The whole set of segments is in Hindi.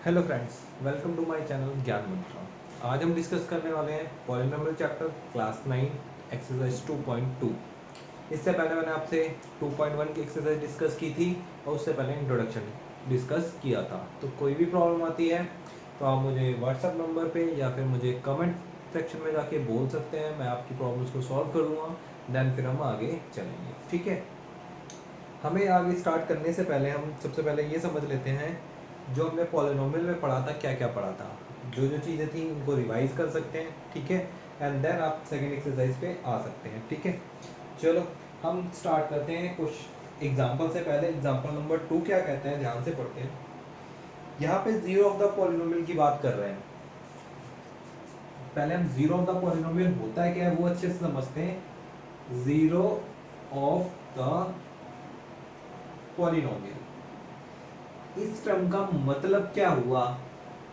Hello friends, welcome to my channel Gyan Mantra. आज हम डिस्कस करने वाले हैं पॉलिनोमियल चैप्टर क्लास 9 एक्सरसाइज 2.2। इससे पहले मैंने आपसे 2.1 की एक्सरसाइज डिस्कस की थी और उससे पहले इंट्रोडक्शन डिस्कस किया था। तो कोई भी प्रॉब्लम आती है तो आप मुझे व्हाट्सएप नंबर पे या फिर मुझे कमेंट सेक्शन में जाके बोल सकते हैं। मैं आपकी प्रॉब्लम्स को सॉल्व कर दूँगा, देन फिर हम आगे चलेंगे। ठीक है, हमें आगे स्टार्ट करने से पहले हम सबसे पहले ये समझ लेते हैं जो हमने पॉलिनोमियल में पढ़ा था, क्या क्या पढ़ा था। जो जो चीज़ें थी उनको रिवाइज कर सकते हैं, ठीक है, एंड देन आप सेकंड एक्सरसाइज पे आ सकते हैं। ठीक है, चलो हम स्टार्ट करते हैं कुछ एग्जांपल से पहले। एग्जांपल नंबर 2 क्या कहते हैं, ध्यान से पढ़ते हैं। यहाँ पे जीरो ऑफ द पॉलिनोमियल की बात कर रहे हैं। पहले हम जीरो ऑफ द पॉलिनोमियल होता है क्या है वो अच्छे से समझते हैं। जीरो ऑफ द पॉलिनोमियल, इस टर्म का मतलब क्या हुआ,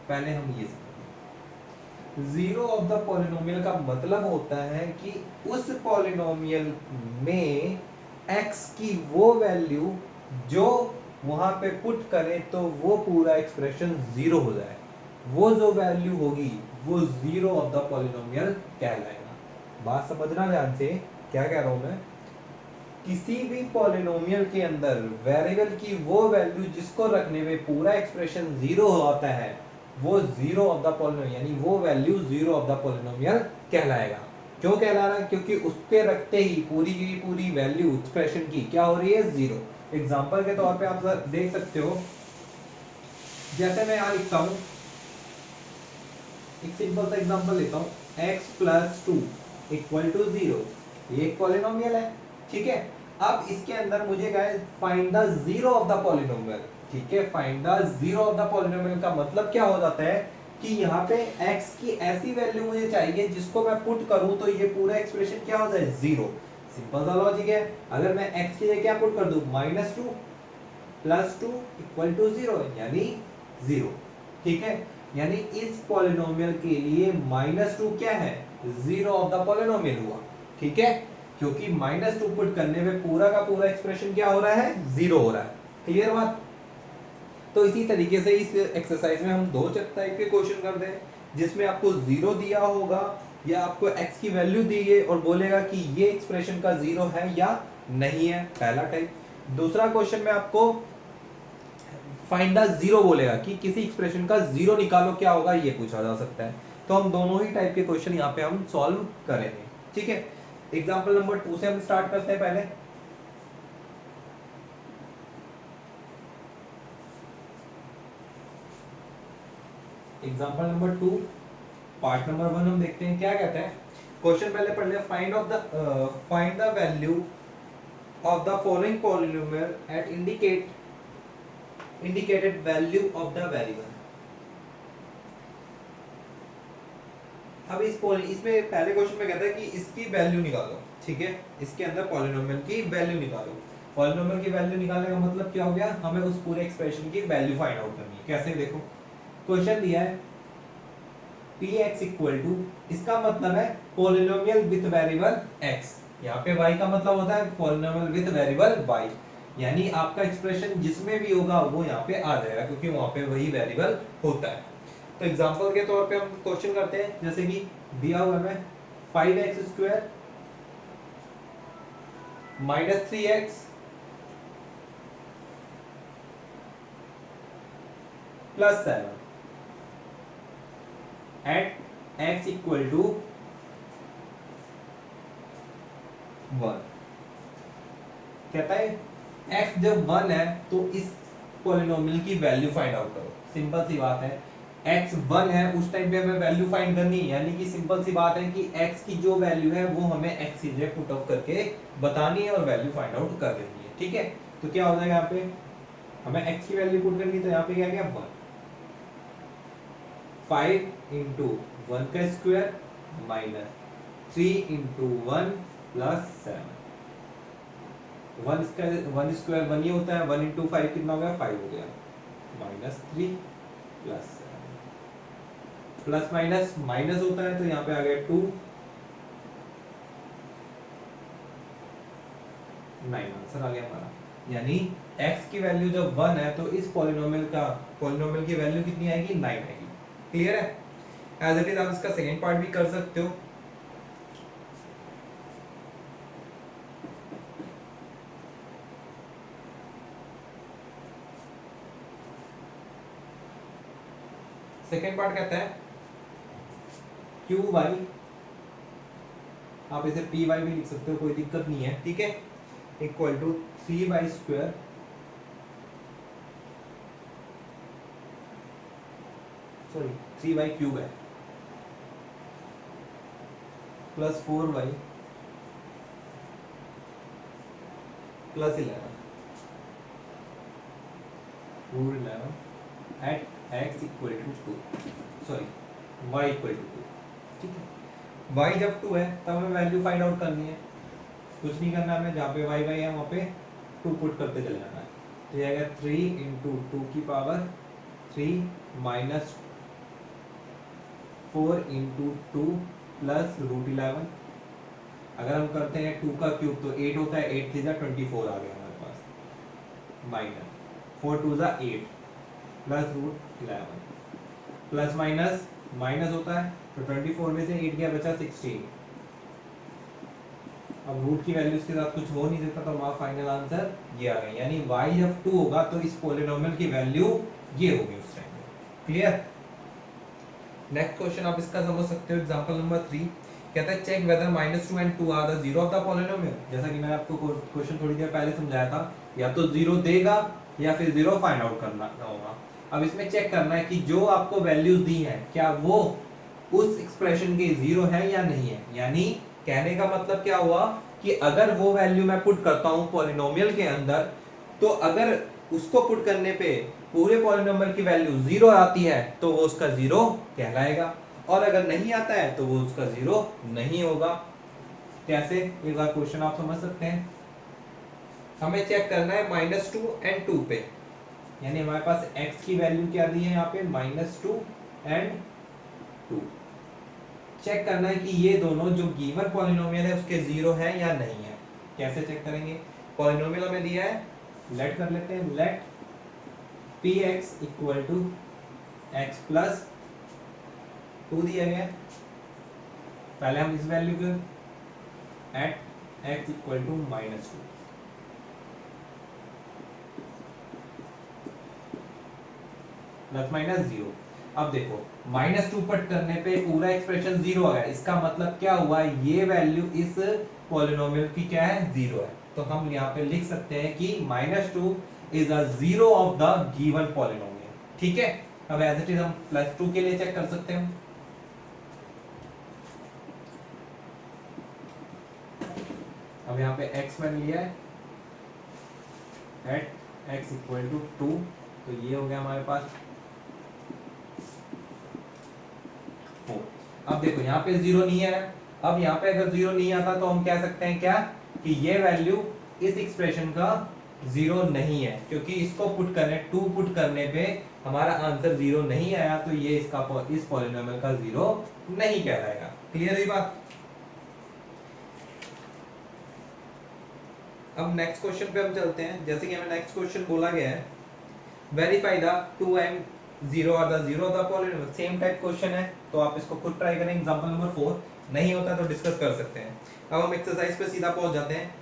पहले हम ये समझें। जीरो ऑफ द पॉलिनोमियल का मतलब होता है कि उस पॉलिनोमियल में x की वो वैल्यू जो वहां पे पुट करें तो वो पूरा एक्सप्रेशन जीरो हो जाए। वो जो वैल्यू होगी वो जीरो ऑफ द पॉलिनोमियल कहलाएगा। बात समझना ध्यान से, क्या कह रहा हूं मैं। किसी भी पॉलिनोमियल के अंदर वेरिएबल की वो वैल्यू जिसको रखने में पूरा एक्सप्रेशन जीरो होता है वो जीरो ऑफ द पॉलिनोमियल, यानी वो value zero of the polynomial कहलाएगा। क्यों कहला रहा है? क्योंकि उसके रखते ही पूरी की पूरी वैल्यू एक्सप्रेशन की क्या हो रही है, जीरो। एग्जांपल के तौर पे आप देख सकते हो, जैसे मैं यहां लिखता हूं, एक सिंपल सा एग्जांपल लेता हूं, x प्लस 2 इक्वल टू 0। ये एक पॉलिनोमियल है, ठीक है। अब इसके अंदर मुझे guys find the zero of the polynomial, ठीक है। Find the zero of the polynomial का मतलब क्या हो जाता है कि यहाँ पे x की ऐसी वैल्यू मुझे चाहिए जिसको मैं पुट करूं तो ये पूरा एक्सप्रेशन क्या हो जाए, जीरो। सिंपल सा लॉजिक है। अगर मैं x की जगह क्या पुट कर दूं, -2 प्लस 2 इक्वल टू 0, यानी 0, ठीक है। यानी इस पॉलिनोमियल के लिए -2 क्या है, जीरो ऑफ द पॉलिनोमियल हुआ, ठीक है। क्योंकि -2 पुट करने में पूरा का पूरा एक्सप्रेशन क्या हो रहा है, जीरो हो रहा है। क्लियर बात। तो इसी तरीके से इस एक्सरसाइज में हम दो टाइप के क्वेश्चन करते हैं, जिसमें आपको जीरो दिया होगा या आपको x की वैल्यू दी है और बोलेगा कि ये एक्सप्रेशन का जीरो है या नहीं है, पहला टाइप। दूसरा क्वेश्चन में आपको फाइंड द जीरो बोलेगा कि किसी एक्सप्रेशन का जीरो निकालो, क्या होगा ये पूछा जा सकता है। तो हम दोनों ही टाइप के क्वेश्चन यहाँ पे हम सॉल्व करेंगे, ठीक है। एग्जांपल नंबर 2 से हम स्टार्ट करते हैं। पहले एग्जांपल नंबर 2 पार्ट नंबर 1 हम देखते हैं क्या कहते हैं। क्वेश्चन पहले पढ़ ले। Find the value of the following polynomial at indicated value of the variable. अब इसमें पहले क्वेश्चन में कहता है कि इसकी वैल्यू निकालो, ठीक है। इसके अंदर पॉलिनोमियल की वैल्यू निकालो। पॉलिनोमियल की वैल्यू निकालने का मतलब क्या हो गया, हमें उस पूरे एक्सप्रेशन की वैल्यू फाइंड आउट करनी है। कैसे, देखो क्वेश्चन दिया है px इक्वल टू, इसका मतलब है पॉलिनोमियल विद वेरिएबल x। यहाँ पे y का मतलब होता है पॉलिनोमियल विद वेरिएबल y, यानी आपका एक्सप्रेशन जिसमें भी होगा वो यहाँ पे आ जाएगा क्योंकि वहां पे वही वेरिएबल होता है। तो एग्जांपल के तौर पे हम क्वेश्चन करते हैं, जैसे कि दिया हुआ है 5x square -3x plus 7 at x equal to 1। कहता है x जब 1 है तो इस पॉलिनोमियल की वैल्यू फाइंड आउट करो। सिंपल सी बात है, x 1 है उस टाइम पे हमें वैल्यू फाइंड करनी है, यानी कि सिंपल सी बात है कि x की जो वैल्यू है वो हमें x की जगह पुट अप करके बतानी है और वैल्यू फाइंड आउट कर देनी है, ठीक है। तो क्या हो जाएगा, यहाँ पे हमें x की वैल्यू पुट करनी है तो यहाँ पे क्या गया 1। 5 इंटू 1 का square minus 3 into 1 plus 7। 1 square 1 ही होता है, 1 इंटू 5 कितना हो गया, 5 हो गया, -3 प्लस 7। प्लस माइनस माइनस होता है तो यहाँ पे आ गया 2, 9 आंसर आ गया हमारा। यानी x की वैल्यू जब 1 है तो इस पॉलिनोमियल की वैल्यू कितनी आएगी, 9 आएगी। क्लियर है? एज इट इज आप इसका सेकेंड पार्ट भी कर सकते हो। सेकेंड पार्ट कहता है क्यू वाई, आप इसे पी वाई भी लिख सकते हो, कोई दिक्कत नहीं है, ठीक है, equal to 3y square sorry 3y cube है plus 4y plus 11 root 11 at x equal to 2 sorry y equal to 2, ठीक है। y जब 2 है तब हमें वैल्यू फाइंड आउट करनी है, कुछ नहीं करना हमें, जहाँ पे y है वहाँ पे 2 पुट करते चले जाना है। तो ये आएगा 3 इंटू 2 की power 3 minus 4 into 2 plus root 11। अगर हम करते हैं 2 का क्यूब तो 8 होता है, 8 3 24 आ गया हमारे पास, minus 4 2 8 plus root 11, plus minus minus होता है तो 24 में से 8 गया बचा 16। अब रूट की वैल्यू के साथ कुछ हो नहीं सकता, तो हमारा फाइनल आंसर ये आ गया, यानी y जब 2 होगा तो इस पॉलिनोमियल की वैल्यू ये होगी उस टाइम पे। क्लियर? नेक्स्ट क्वेश्चन आप इसका समझ सकते हो, एग्जांपल नंबर 3 कहता है check whether -2 and 2 are the zero of the polynomial. जैसा कि मैंने आपको क्वेश्चन थोड़ी देर पहले समझाया था, या तो जीरो देगा या फिर जीरो फाइंड आउट करना होगा। अब इसमें चेक करना है कि जो आपको वैल्यूज दी हैं क्या वो उस एक्सप्रेशन के जीरो है या नहीं है। यानी कहने का मतलब क्या हुआ कि अगर वो वैल्यू मैं पुट करता हूं पॉलिनोमियल के अंदर, तो अगर उसको पुट करने पे पूरे पॉलिनोमियल की वैल्यू जीरो आती है तो वो उसका जीरो कहलाएगा, और अगर नहीं आता है तो वो उसका जीरो नहीं होगा। कैसे, एक बार क्वेश्चन आप समझ सकते हैं। हमें चेक करना है -2 एंड 2 पे, यानी हमारे पास x की वैल्यू क्या दी है यहाँ पे -2 एंड 2। चेक करना है कि ये दोनों जो गिवन पॉलिनोमियल है उसके जीरो है या नहीं है। कैसे चेक करेंगे, पॉलिनोमियल हमें दिया है, लेट कर लेते हैं, let px equal to x plus 2 दिया गया। पहले हम इस वैल्यू को at x equal to -2 plus minus 0। अब देखो -2 पट करने पे पूरा एक्सप्रेशन जीरो आ गया, इसका मतलब क्या हुआ, ये वैल्यू इस पॉलिनोमियल की क्या है, जीरो है। तो हम यहाँ पे लिख सकते हैं कि -2 is a zero of the given polynomial, ठीक है। अब एज इट इज हम +2 के लिए चेक कर सकते हैं। अब यहाँ पे x मैंने लिया है एट x इक्वल टू 2, तो ये हो गया हमारे पास 4। अब देखो यहाँ पे जीरो नहीं है, अब यहाँ पे अगर जीरो नहीं आता तो हम कह सकते हैं क्या कि ये वैल्यू इस एक्सप्रेशन का जीरो नहीं है, क्योंकि इसको पुट करने 2 पुट करने पे हमारा आंसर जीरो नहीं आया, तो ये इसका इस पॉलिनोमियल का जीरो नहीं कहलाएगा। क्लियर है बात? अब नेक्स्ट क्वेश्चन पे हम चलते हैं। जैसे कि हमें नेक्स्ट क्वेश्चन बोला गया है verify the 2 and 0 are the zero of the polynomial. Same type question है, तो आप इसको खुद ट्राई करें। एग्जांपल नंबर 4 नहीं होता तो डिस्कस कर सकते हैं। अब हम एक्सरसाइज पे सीधा पहुंच जाते हैं।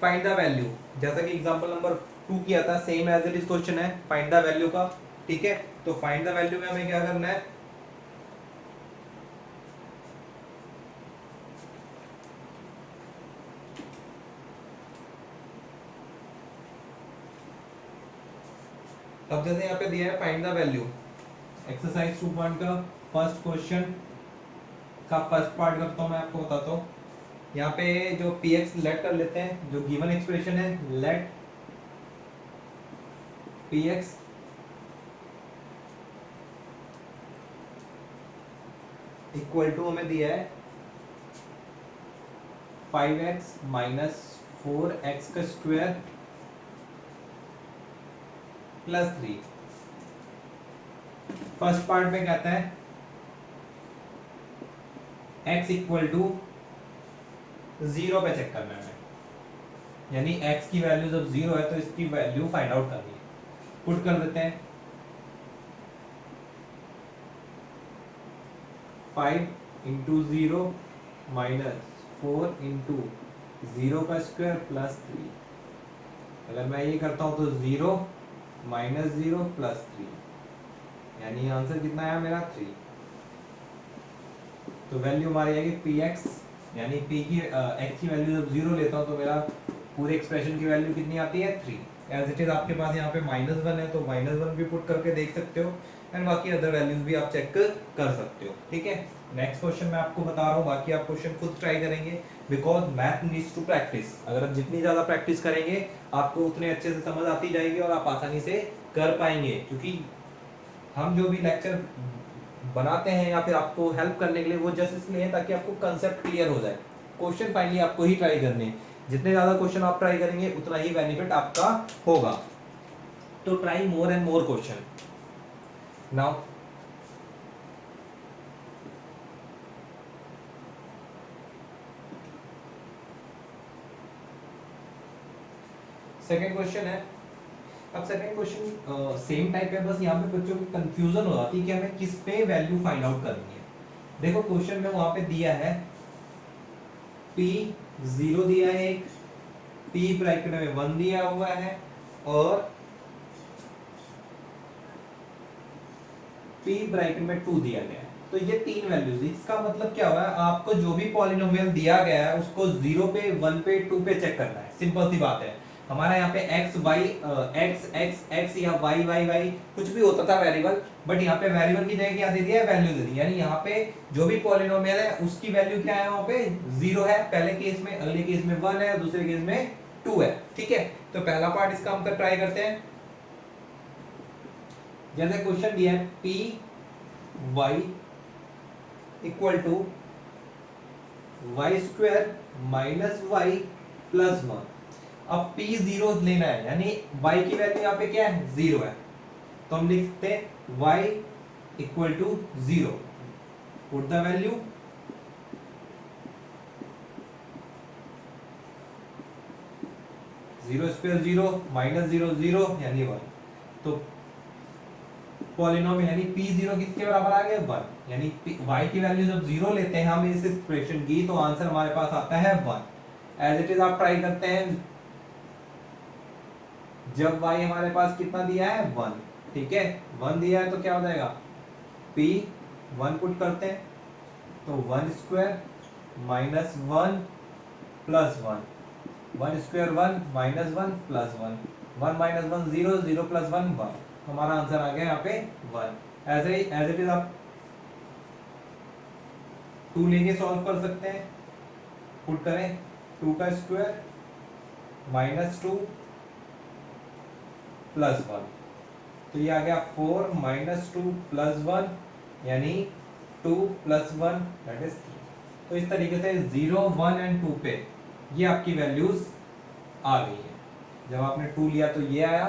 फाइंड द वैल्यू, जैसा कि एग्जांपल नंबर 2 किया था, same as it is question है फाइंड द वैल्यू का, ठीक है। तो फाइंड द वैल्यू में हमें क्या करना है, अब जैसे यहाँ पे दिया है फाइंड द वैल्यू, एक्सरसाइज 2 का फर्स्ट क्वेश्चन का फर्स्ट पार्ट करता हूँ, मैं आपको बताता हूँ। यहाँ पे जो px लेट कर लेते हैं, जो गिवन एक्सप्रेशन है, लेट px इक्वल टू हमें दिया है 5x माइनस 4x का स्क्वायर प्लस 3। फर्स्ट पार्ट में कहता है x इक्वल टू 0 पे चेक करना है। यानी x की वैल्यू जब 0 है तो इसकी वैल्यू फाइंड आउट करनी है। पुट कर देते हैं 5 इंटू 0 माइनस 4 इंटू 0 का स्क्वायर प्लस 3। अगर मैं ये करता हूं तो 0 माइनस 0 प्लस 3, यानी आंसर कितना आया मेरा 3। तो वैल्यू हमारी आएगी पी एक्स, यानी पी की एक्स की वैल्यू जब 0 लेता हूं तो मेरा पूरे एक्सप्रेशन की वैल्यू कितनी आती है 3। एज इट इज आपके पास यहाँ पे -1 है तो -1 भी पुट करके देख सकते हो, एंड बाकी अदर वैल्यूज भी आप चेक कर सकते हो। ठीक है, नेक्स्ट क्वेश्चन मैं आपको बता रहा हूँ, बाकी आप क्वेश्चन खुद ट्राई करेंगे, because math needs to practice. अगर आप जितनी ज्यादा प्रैक्टिस करेंगे आपको उतने अच्छे से समझ आती जाएगी और आप आसानी से कर पाएंगे, क्योंकि हम जो भी लेक्चर बनाते हैं या फिर आपको हेल्प करने के लिए वो जस्ट इसलिए है ताकि आपको कंसेप्ट क्लियर हो जाए। क्वेश्चन फाइनली आपको ही ट्राई करने हैं, जितने ज्यादा क्वेश्चन आप ट्राई करेंगे उतना ही बेनिफिट आपका होगा। तो try more and more question. Now second question है। अब सेकंड क्वेश्चन सेम टाइप है, बस यहाँ पे बच्चों को कंफ्यूजन हो जाती है कि हमें किस पे वैल्यू फाइंड आउट करनी है। देखो क्वेश्चन में वहां पे दिया है p 0 दिया है, एक p ब्रैकेट में 1 दिया हुआ है और p ब्रैकेट में 2 दिया गया है। तो ये तीन वैल्यूज, इसका मतलब क्या हुआ है, आपको जो भी पॉलिनोमियल दिया गया है उसको 0 पे 1 पे 2 पे चेक करना है। सिंपल सी बात है। हमारा यहाँ पे x y x x x या y y y कुछ भी होता था वेरिएबल, बट यहाँ पे वेरिएबल की जगह क्या दे दिया है, वैल्यू दे दी। यानी यहाँ पे जो भी पॉलिनोमियल है उसकी वैल्यू क्या है, वहाँ पे 0 है पहले केस में, अगले केस में 1 है और दूसरे केस में 2 है। ठीक है, तो पहला पार्ट इसका हम ट्राई करते हैं। जैसे क्वेश्चन दिया है p y equal to Y square minus Y plus 1। अब p 0 लेना है, यानी y की वैल्यू यहाँ पे क्या है, 0 है, तो हम लिखते हैं y equal to 0, put the value 0 square 0 minus 0 0 यानी 1। तो पॉलिनोमियल यानी p0 किसके बराबर आ गया, 1, यानी y की वैल्यू जब 0 लेते हैं हम इस एक्सप्रेशन की तो आंसर हमारे पास आता है 1। एज इट इज आप ट्राई करते हैं, जब y हमारे पास कितना दिया है 1, ठीक है 1 दिया है तो क्या हो जाएगा p 1 पुट करते हैं तो 1 square minus 1 plus 1, 1 square 1 minus 1 plus 1, 1 minus 1 0, 0 plus 1 1, हमारा आंसर आ गया यहाँ पे 1। ऐसे ही एज इट इज आप 2 लेके सॉल्व कर सकते हैं, पुट करें 2 का स्क्वायर माइनस 2 प्लस 1, तो ये आ गया 4 माइनस 2 प्लस 1, यानी 2 प्लस 1 दैट इज 3। तो इस तरीके से 0 1 एंड 2 पे ये आपकी वैल्यूज आ गई है। जब आपने 2 लिया तो ये आया,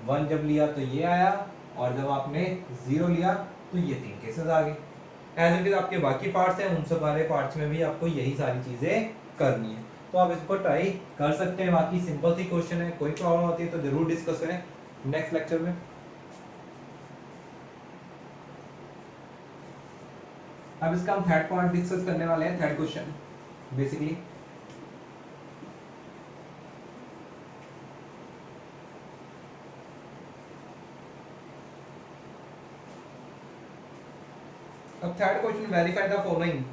1 जब लिया तो ये आया, और जब आपने 0 लिया तो ये तीन केसेस आ गए। एज इट इज आपके बाकी पार्ट्स हैं, उन सब वाले पार्ट्स में भी आपको यही सारी चीजें करनी है, तो आप इसको ट्राई कर सकते हैं। बाकी सिंपल सी क्वेश्चन है, कोई प्रॉब्लम होती है तो जरूर डिस्कस करें नेक्स्ट लेक्चर में। अब इसका हम थर्ड पार्ट डिस्कस करने वाले हैं, थर्ड क्वेश्चन बेसिकली। अब third question, verify the following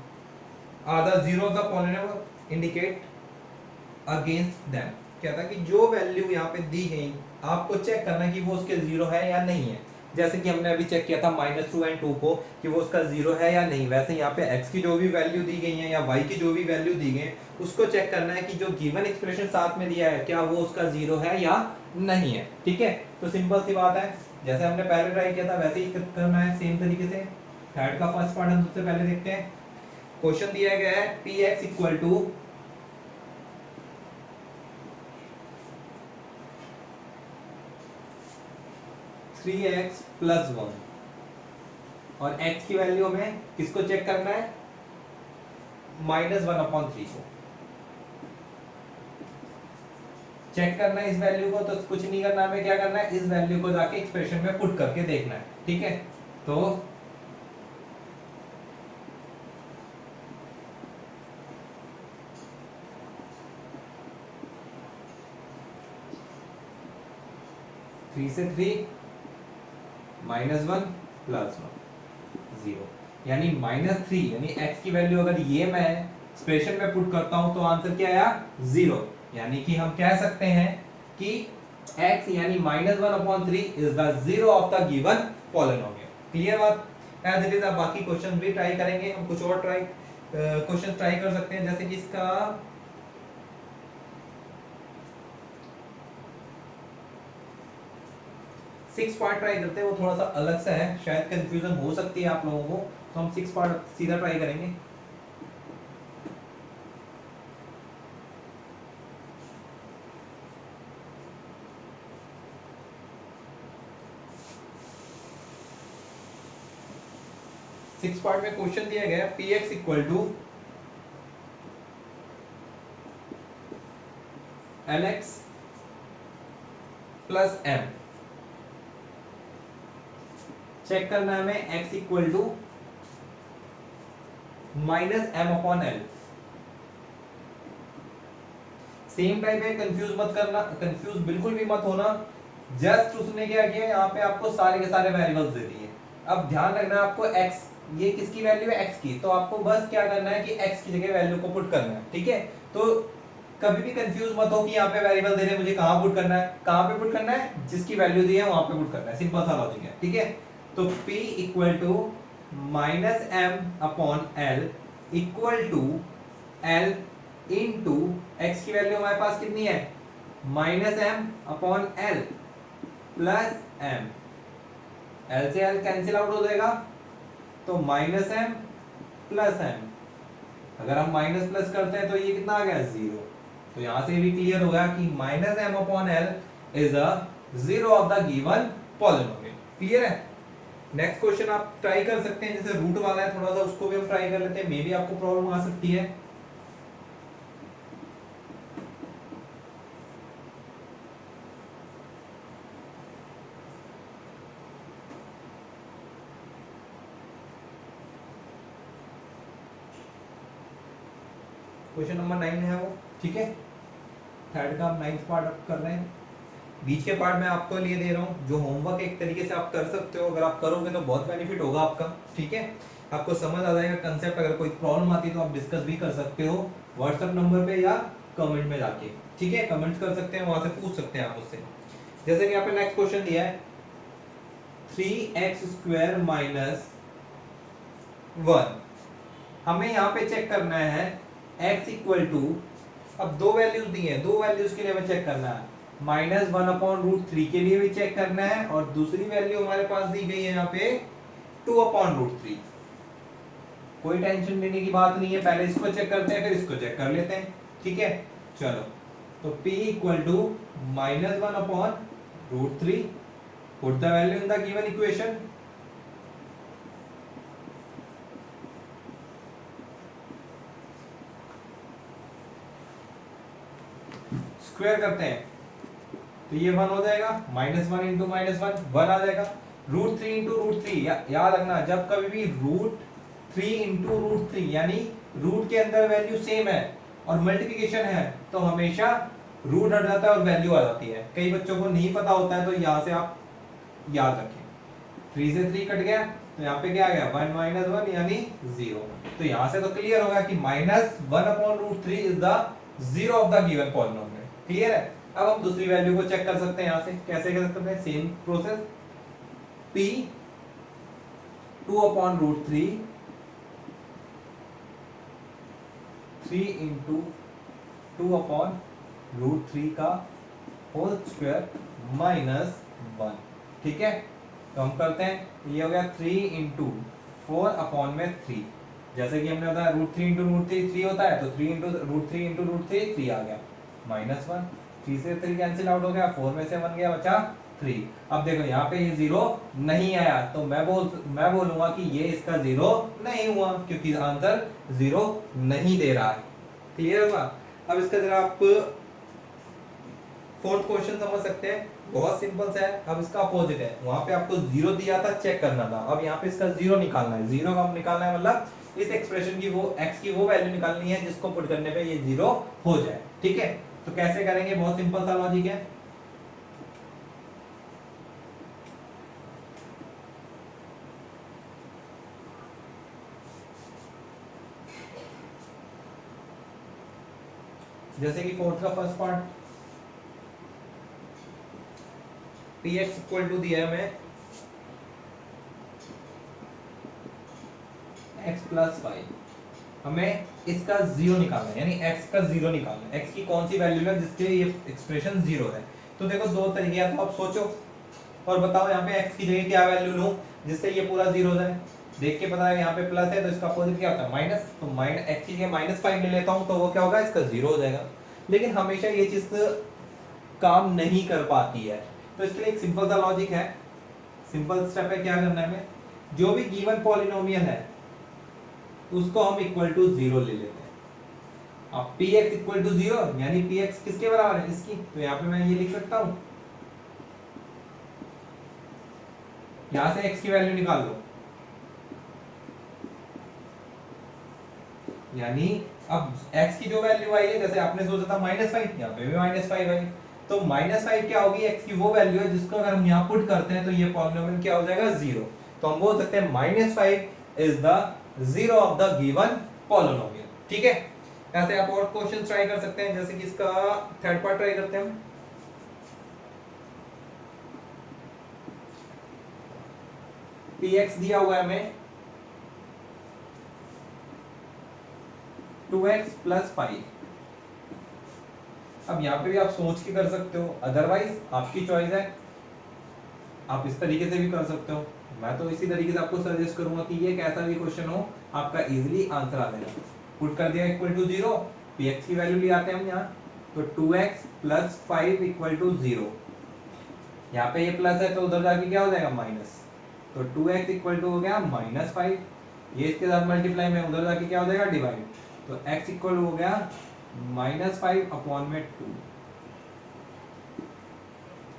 are the zero of the polynomial indicate against them. क्या था कि जो वैल्यू यहाँ पे दी गई आपको चेक करना कि वो उसके जीरो है या नहीं है। जैसे कि हमने अभी चेक किया था -2 एंड 2 को कि वो उसका जीरो है या नहीं, वैसे यहाँ पे x की जो भी वैल्यू दी गई है या y की जो भी वैल्यू दी गई उसको चेक करना है कि जो गिवन एक्सप्रेशन साथ में दिया है क्या वो उसका जीरो है या नहीं है। ठीक है, तो सिंपल सी बात है, जैसे हमने पहले ट्राई किया था वैसे ही करना है सेम तरीके से। थर्ड का फर्स्ट पार्ट हम सबसे पहले देखते हैं। क्वेश्चन दिया गया है P X equal to 3x plus 1 और x की वैल्यू हमें किसको चेक करना है, -1/3 को। चेक करना है इस वैल्यू को, तो कुछ नहीं करना, हमें क्या करना है, इस वैल्यू को जाके एक्सप्रेशन में पुट करके देखना है, ठीक है। तो थ्री से थ्री -1 +1 0, यानी -3, यानी x की वैल्यू अगर ये मैं एक्सप्रेशन में पुट करता हूं तो आंसर क्या आया 0, यानी कि हम कह सकते हैं कि x यानी -1/3 is the zero of the given polynomial. Clear बात? As it is. आप बाकी क्वेश्चन भी ट्राई करेंगे, हम कुछ और क्वेश्चन ट्राई कर सकते हैं, जैसे कि इसका 6 पार्ट ट्राई करते हैं, वो थोड़ा सा अलग सा है, शायद कंफ्यूजन हो सकती है आप लोगों को, तो हम 6 पार्ट सीधा ट्राई करेंगे। सिक्स पार्ट में क्वेश्चन दिया गया P X equal to L X plus M. Check करना है हमें x equal to -m/l। Same type है, कंफ्यूज मत करना, कंफ्यूज बिल्कुल भी मत होना। जस्ट उसने क्या किया, यहाँ पे आपको सारे के सारे वेरिएबल्स दे दिए। अब ध्यान रखना है आपको x, ये किसकी वैल्यू है, x की, तो आपको बस क्या करना है कि x की जगह वैल्यू को पुट करना है, ठीक है। तो कभी भी कंफ्यूज मत हो कि यहाँ पे वेरिएबल दे रहे हैं, मुझे कहाँ पुट करना है, कहाँ पे पुट करना है, जिसकी वैल्यू दी है वहां पे पुट करना है, सिंपल सा लॉजिक है, ठीक है। तो p equal to -m/l equal to l into x की वैल्यू हमारे पास कितनी है, -m/l प्लस m, l से l कैंसिल आउट हो जाएगा, तो -m प्लस m। अगर हम माइनस प्लस करते हैं तो ये कितना आ गया 0। तो यहां से भी क्लियर हो गया कि -m/l is a zero of the given polynomial. Clear है? नेक्स्ट क्वेश्चन आप ट्राई कर सकते हैं, जैसे रूट वाला है थोड़ा सा, उसको भी हम ट्राई कर लेते हैं, मे भी आपको प्रॉब्लम आ सकती है। क्वेश्चन नंबर 9 है वो, ठीक है। थर्ड का हम 9th पार्ट कर रहे हैं। बीच के पार्ट में आपको लिए दे रहा हूँ, जो होमवर्क एक तरीके से आप कर सकते हो, अगर आप करोगे तो बहुत बेनिफिट होगा आपका, ठीक है। आपको समझ आ जाएगा कंसेप्ट, अगर कोई प्रॉब्लम आती है तो आप डिस्कस भी कर सकते हो व्हाट्सएप नंबर पे या कमेंट में जाके, ठीक है। कमेंट्स कर सकते हैं, वहां से पूछ सकते हैं आप मुझसे। जैसे कि यहाँ पे नेक्स्ट क्वेश्चन दिया है 3x² - 1। हमें यहाँ पे चेक करना है x इक्वल टू, अब दो वैल्यूज दी हैं, दो वैल्यूज के लिए हमें चेक करना है, -1/√3 के लिए भी चेक करना है, और दूसरी वैल्यू हमारे पास दी गई है यहाँ पे 2/√3। कोई टेंशन लेने की बात नहीं है, पहले इसको चेक करते हैं फिर इसको चेक कर लेते हैं, ठीक है। चलो, तो p equal to -1/√3, put the value in the given equation. Square करते हैं तो ये 1 हो जाएगा, -1 × -1 1 आ जाएगा। √3 × √3, याद रखना, जब कभी भी √3 × √3 यानी रूट के अंदर वैल्यू सेम है और मल्टीप्लिकेशन है तो हमेशा रूट हट जाता है और वैल्यू आ जाती है। कई बच्चों को नहीं पता होता है, तो यहाँ से आप याद रखें। 3 से 3 कट गया तो यहाँ पे क्या आ गया 1 - 1 यानी 0। तो यहाँ से तो क्लियर होगा कि -1/√3 is the zero of the given polynomial. Clear है? अब हम दूसरी वैल्यू को चेक कर सकते हैं, यहाँ से कैसे कर सकते हैं, सेम प्रोसेस। p 2/√3 3 × 2/√3 का होल स्क्वायर -1, ठीक है। तो हम करते हैं, ये हो गया 3 × 4/3, जैसे कि हमने बताया √3 × √3 3 होता है, तो 3 × √3 × √3 3 आ गया, -1, 3 से 3 कैंसिल आउट हो गया, 4 में से 1 गया, बचा 3। अब देखो यहाँ पे ये 0 नहीं आया, तो मैं बोलूंगा कि ये इसका 0 नहीं हुआ, क्योंकि आंसर 0 नहीं दे रहा है। क्लियर होगा? अब इसका जरा आप फोर्थ क्वेश्चन समझ सकते हैं, बहुत सिंपल सा है। अब इसका अपोजिट है, वहां पे आपको जीरो दिया था, चेक करना था, अब यहाँ पे इसका जीरो निकालना है। जीरो कब निकालना है, मतलब इस एक्सप्रेशन की वो x की वो वैल्यू निकालनी है जिसको पुट करने पे ये जीरो हो जाए। ठीक है, तो कैसे करेंगे, बहुत सिंपल सा लॉजिक है। जैसे कि फोर्थ का first part, px equal to दिया है हमें x प्लस 5, हमें इसका जीरो निकालना है, यानी x का जीरो निकालना है। x की कौन सी वैल्यू है जिसके ये एक्सप्रेशन जीरो है। तो देखो दो तरीके हैं, तो आप सोचो और बताओ यहाँ पे x की जगह क्या वैल्यू लूं जिससे ये पूरा जीरो हो जाए। देख के पता है यहाँ पे प्लस है तो इसका अपोजिट क्या होता है, माइनस। तो माइनस x की जगह -5 ले लेता हूँ तो वो क्या होगा, इसका जीरो हो जाएगा। लेकिन हमेशा ये चीज काम नहीं कर पाती है, तो इसके लिए एक सिंपल सा लॉजिक है, सिंपल स्टेप है। क्या करना है हमें, जो भी गिवन पॉलिनोमियल है उसको हम इक्वल टू जीरो ले लेते हैं। अब px इक्वल टू जीरो यानी px किसके बराबर है, इसकी। तो यहाँ पे मैं ये लिख सकता हूँ, यहां से x की वैल्यू निकाल लो, यानी अब x की जो वैल्यू आई है, जैसे आपने सोचा था -5, यहाँ पे भी -5 आई, तो -5 क्या होगी, x की वो वैल्यू है जिसको अगर हम यहाँ पुट करते हैं तो ये पॉलिनोमियल क्या हो जाएगा, जीरो। तो हम बोल सकते हैं -5 is the zero of the given polynomial. ठीक है, ऐसे आप और क्वेश्चन ट्राई कर सकते हैं, जैसे कि इसका थर्ड पार्ट ट्राई करते हैं हम। px दिया हुआ है हमें 2x प्लस 5। अब यहाँ पे भी आप सोच के कर सकते हो, अदरवाइज आपकी चॉइस है, आप इस तरीके से भी कर सकते हो। मैं तो इसी तरीके से आपको सजेस्ट करूंगा कि ये कैसा भी क्वेश्चन हो आपका इजीली आंसर आ जाएगा। पुट कर दिया इक्वल टू जीरो, px की वैल्यू ले आते हैं हम यहाँ, तो 2x plus 5 equal to zero. यहाँ पे ये प्लस है तो उधर जाके क्या हो जाएगा, माइनस। तो 2x इक्वल टू हो गया -5, ये इसके साथ मल्टीप्लाई में उधर जाके क्या हो जाएगा, डिवाइड। तो x इक्वल हो गया -5 अपॉन में 2।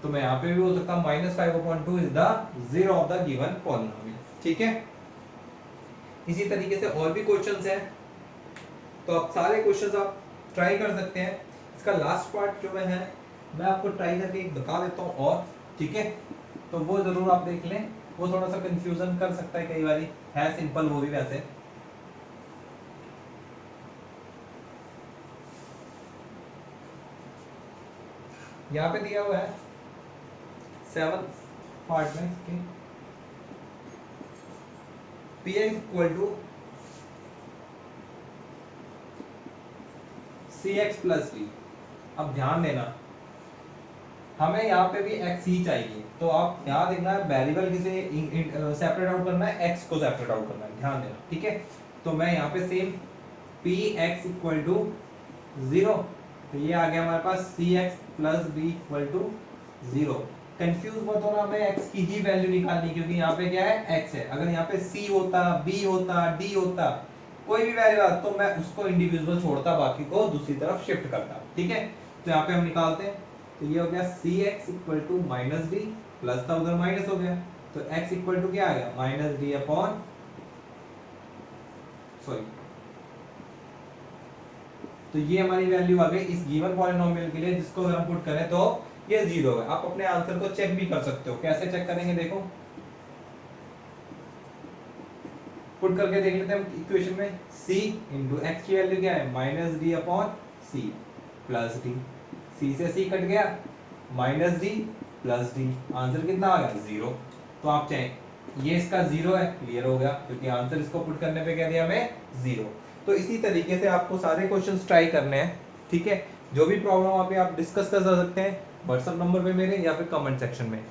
तो मैं यहाँ पे भी हो सकता हूँ -5/2 is the zero of the given polynomial. ठीक है, इसी तरीके से और भी क्वेश्चंस हैं, तो आप सारे क्वेश्चंस आप ट्राई कर सकते हैं। इसका लास्ट पार्ट जो है मैं आपको ट्राई करके एक बता देता हूँ और, ठीक है, तो वो जरूर आप देख लें, वो थोड़ा सा कंफ्यूजन कर सकता है कई बारी, है सिंपल वो भी वैसे। यहाँ पे दिया हुआ है 7th पार्ट में इसके px equal to cx plus v। अब ध्यान देना, हमें यहाँ पे भी x ही चाहिए, तो आप यहाँ देखना है वेरिएबल किसे सेपरेट आउट करना है, x को सेपरेट आउट करना है, ध्यान देना। ठीक है, तो मैं यहाँ पे सेम px इक्वल टू 0, तो ये आ गया हमारे पास cx plus b equal to 0। Confuse मत होना, हमें x की ही वैल्यू निकालनी, क्योंकि यहाँ पे क्या है, x है। अगर यहाँ पे c होता, b होता, d होता, कोई भी वैल्यू तो मैं उसको इंडिविजुअल छोड़ता, बाकी को दूसरी तरफ शिफ्ट करता। ठीक है, तो यहाँ पे हम निकालते हैं, तो ये हो गया cx equal to minus D, plus था उधर माइनस हो गया, तो x इक्वल टू क्या आ गया, माइनस डी अपॉन, सॉरी, तो ये हमारी वैल्यू आ गई इस गिवन पॉलिनोमियल के लिए, जिसको अगर हम पुट करें तो ये जीरो है। आप अपने आंसर को चेक भी कर सकते हो, कैसे चेक करेंगे, देखो पुट करके देख लेते हैं हम इक्वेशन में, c इंटू एक्स की वैल्यू क्या है, minus d upon c plus d, c से c कट गया, minus D plus d, answer कितना आ गया, जीरो। तो आप चाहें ये इसका जीरो है, क्लियर हो गया, क्योंकि आंसर इसको पुट करने पे क्या दिया हमें, जीरो। तो इसी तरीके से आपको सारे क्वेश्चंस ट्राई करने हैं। ठीक है, जो भी प्रॉब्लम आप डिस्कस कर सकते हैं व्हाट्सएप नंबर पे मेरे, या फिर कमेंट सेक्शन में।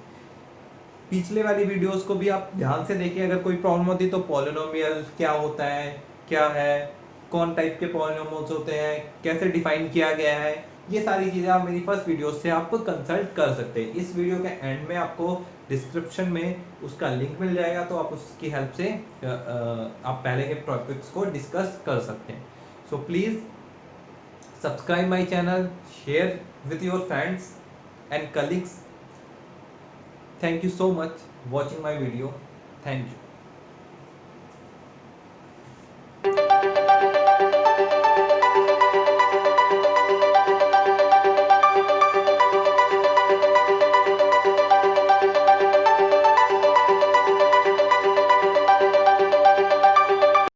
पिछले वाली वीडियोस को भी आप ध्यान से देखिए, अगर कोई प्रॉब्लम होती है तो पॉलिनोमियल क्या होता है, क्या है, कौन टाइप के पॉलिनोमियल्स होते हैं, कैसे डिफाइन किया गया है, ये सारी चीज़ें आप मेरी फर्स्ट वीडियो से आपको कंसल्ट कर सकते हैं। इस वीडियो के एंड में आपको डिस्क्रिप्शन में उसका लिंक मिल जाएगा, तो आप उसकी हेल्प से आप पहले के टॉपिक्स को डिस्कस कर सकते हैं। So please subscribe my channel, share with your friends, and colleagues, thank you so much watching my video. Thank you.